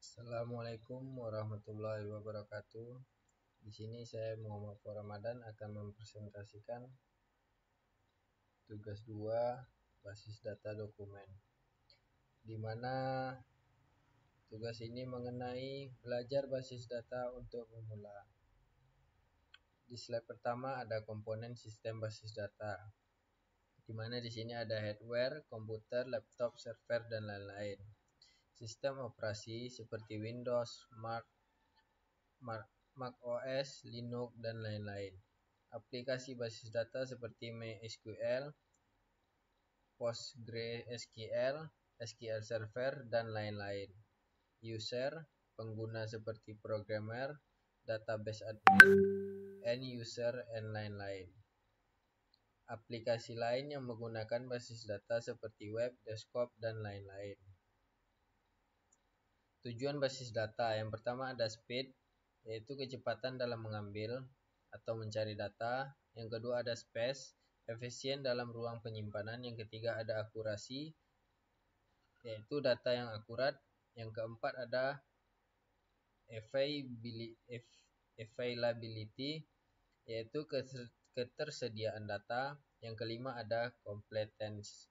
Assalamualaikum warahmatullahi wabarakatuh. Di sini saya Muhammad Ramadan akan mempresentasikan tugas 2 basis data dokumen, di mana tugas ini mengenai belajar basis data untuk pemula. Di slide pertama ada komponen sistem basis data, di mana di sini ada hardware, komputer, laptop, server, dan lain-lain. Sistem operasi seperti Windows, Mac OS, Linux, dan lain-lain. Aplikasi basis data seperti MySQL, PostgreSQL, SQL Server, dan lain-lain. User, pengguna seperti programmer, database admin, end user, dan lain-lain. Aplikasi lain yang menggunakan basis data seperti web, desktop, dan lain-lain. Tujuan basis data yang pertama ada speed, yaitu kecepatan dalam mengambil atau mencari data. Yang kedua ada space, efisien dalam ruang penyimpanan. Yang ketiga ada akurasi, yaitu data yang akurat. Yang keempat ada availability, yaitu ketersediaan data. Yang kelima ada completeness,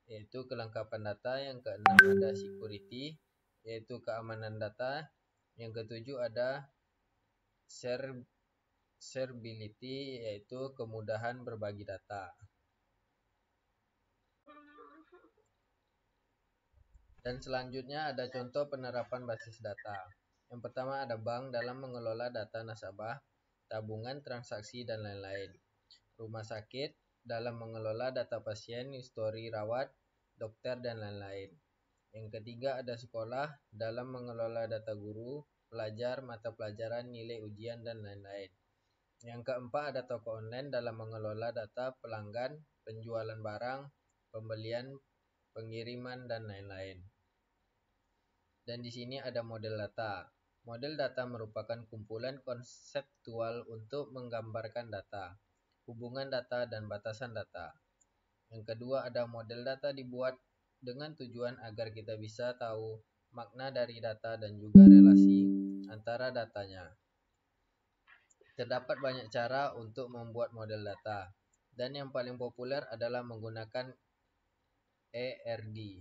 yaitu kelengkapan data. Yang keenam ada security, yaitu keamanan data. Yang ketujuh ada shareability, yaitu kemudahan berbagi data. Dan selanjutnya ada contoh penerapan basis data. Yang pertama ada bank dalam mengelola data nasabah, tabungan, transaksi, dan lain-lain. Rumah sakit dalam mengelola data pasien, histori rawat, dokter, dan lain-lain. Yang ketiga ada sekolah dalam mengelola data guru, pelajar, mata pelajaran, nilai ujian, dan lain-lain. Yang keempat ada toko online dalam mengelola data pelanggan, penjualan barang, pembelian, pengiriman, dan lain-lain. Dan di sini ada model data. Model data merupakan kumpulan konseptual untuk menggambarkan data, hubungan data, dan batasan data. Yang kedua ada model data dibuat dengan tujuan agar kita bisa tahu makna dari data dan juga relasi antara datanya. Terdapat banyak cara untuk membuat model data, dan yang paling populer adalah menggunakan ERD,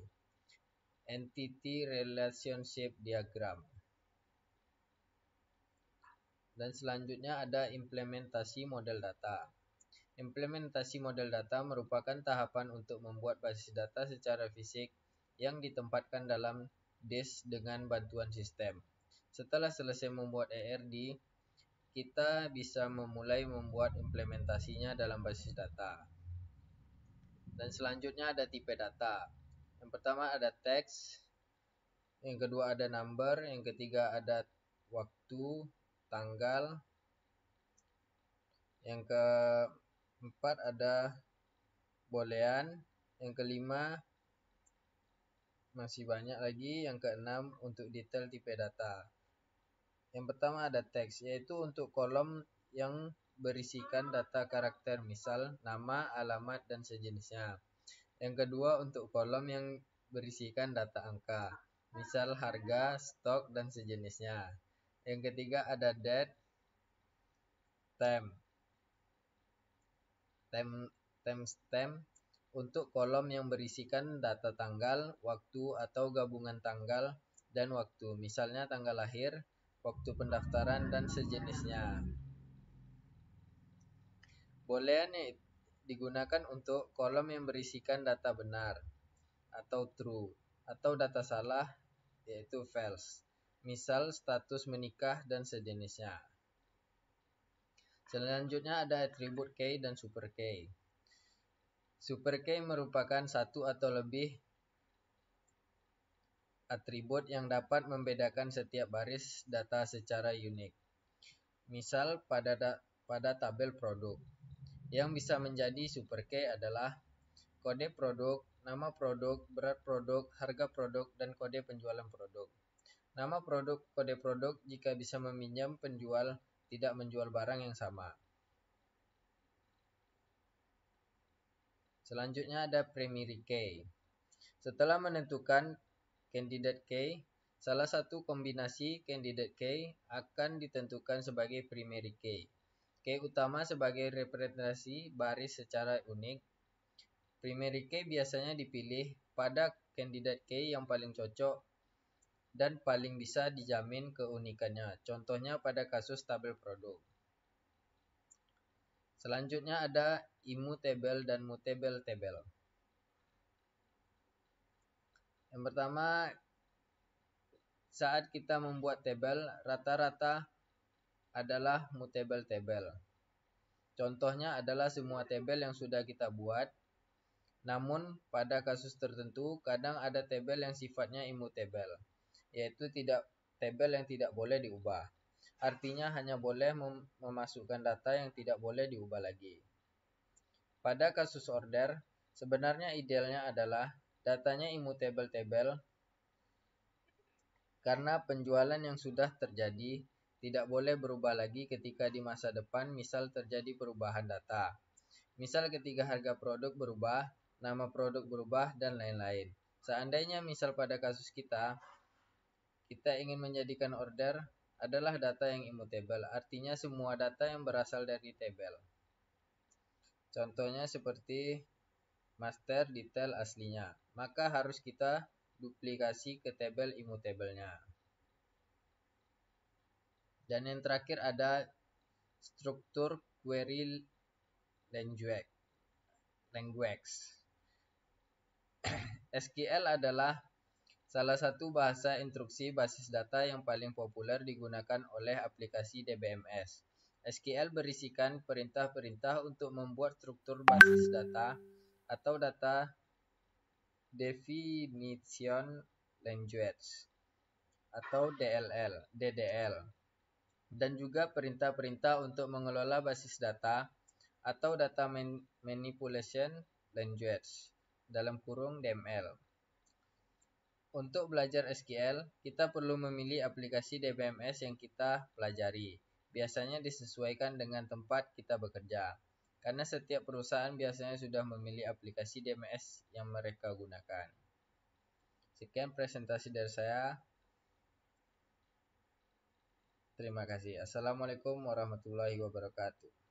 Entity Relationship Diagram. Dan selanjutnya ada implementasi model data. Implementasi model data merupakan tahapan untuk membuat basis data secara fisik yang ditempatkan dalam disk dengan bantuan sistem. Setelah selesai membuat ERD, kita bisa memulai membuat implementasinya dalam basis data. Dan selanjutnya ada tipe data. Yang pertama ada teks, yang kedua ada number, yang ketiga ada waktu, tanggal, yang keempat ada boolean, yang kelima masih banyak lagi, yang keenam untuk detail tipe data. Yang pertama ada teks, yaitu untuk kolom yang berisikan data karakter, misal nama, alamat, dan sejenisnya. Yang kedua untuk kolom yang berisikan data angka, misal harga, stok, dan sejenisnya. Yang ketiga ada date, timestamp untuk kolom yang berisikan data tanggal, waktu, atau gabungan tanggal dan waktu, misalnya tanggal lahir, waktu pendaftaran, dan sejenisnya. Boolean digunakan untuk kolom yang berisikan data benar atau true, atau data salah yaitu false, misal status menikah dan sejenisnya. Selanjutnya ada atribut key dan super key. Super key merupakan satu atau lebih atribut yang dapat membedakan setiap baris data secara unik. Misal pada tabel produk. Yang bisa menjadi super key adalah kode produk, nama produk, berat produk, harga produk, dan kode penjualan produk. Nama produk, kode produk jika bisa meminjam penjual tidak menjual barang yang sama. Selanjutnya ada primary key. Setelah menentukan candidate key, Salah satu kombinasi candidate key akan ditentukan sebagai primary key. Key utama sebagai representasi baris secara unik. Primary key biasanya dipilih pada candidate key yang paling cocok dan paling bisa dijamin keunikannya. Contohnya pada kasus tabel produk. Selanjutnya ada immutable dan mutable table. Yang pertama, saat kita membuat tabel, rata-rata adalah mutable table. Contohnya adalah semua tabel yang sudah kita buat. Namun, pada kasus tertentu, kadang ada tabel yang sifatnya immutable, yaitu tabel yang tidak boleh diubah. Artinya hanya boleh memasukkan data yang tidak boleh diubah lagi. Pada kasus order, sebenarnya idealnya adalah datanya immutable table karena penjualan yang sudah terjadi tidak boleh berubah lagi ketika di masa depan misal terjadi perubahan data. Misal ketika harga produk berubah, nama produk berubah, dan lain-lain. Seandainya misal pada kasus kita ingin menjadikan order adalah data yang immutable, artinya semua data yang berasal dari tabel. Contohnya seperti master detail aslinya, maka harus kita duplikasi ke tabel immutable-nya. Dan yang terakhir ada struktur query language. SQL adalah salah satu bahasa instruksi basis data yang paling populer digunakan oleh aplikasi DBMS. SQL berisikan perintah-perintah untuk membuat struktur basis data atau data definition language atau DDL, dan juga perintah-perintah untuk mengelola basis data atau data manipulation language (DML). Untuk belajar SQL, kita perlu memilih aplikasi DBMS yang kita pelajari. Biasanya disesuaikan dengan tempat kita bekerja, karena setiap perusahaan biasanya sudah memilih aplikasi DBMS yang mereka gunakan. Sekian presentasi dari saya. Terima kasih. Assalamualaikum warahmatullahi wabarakatuh.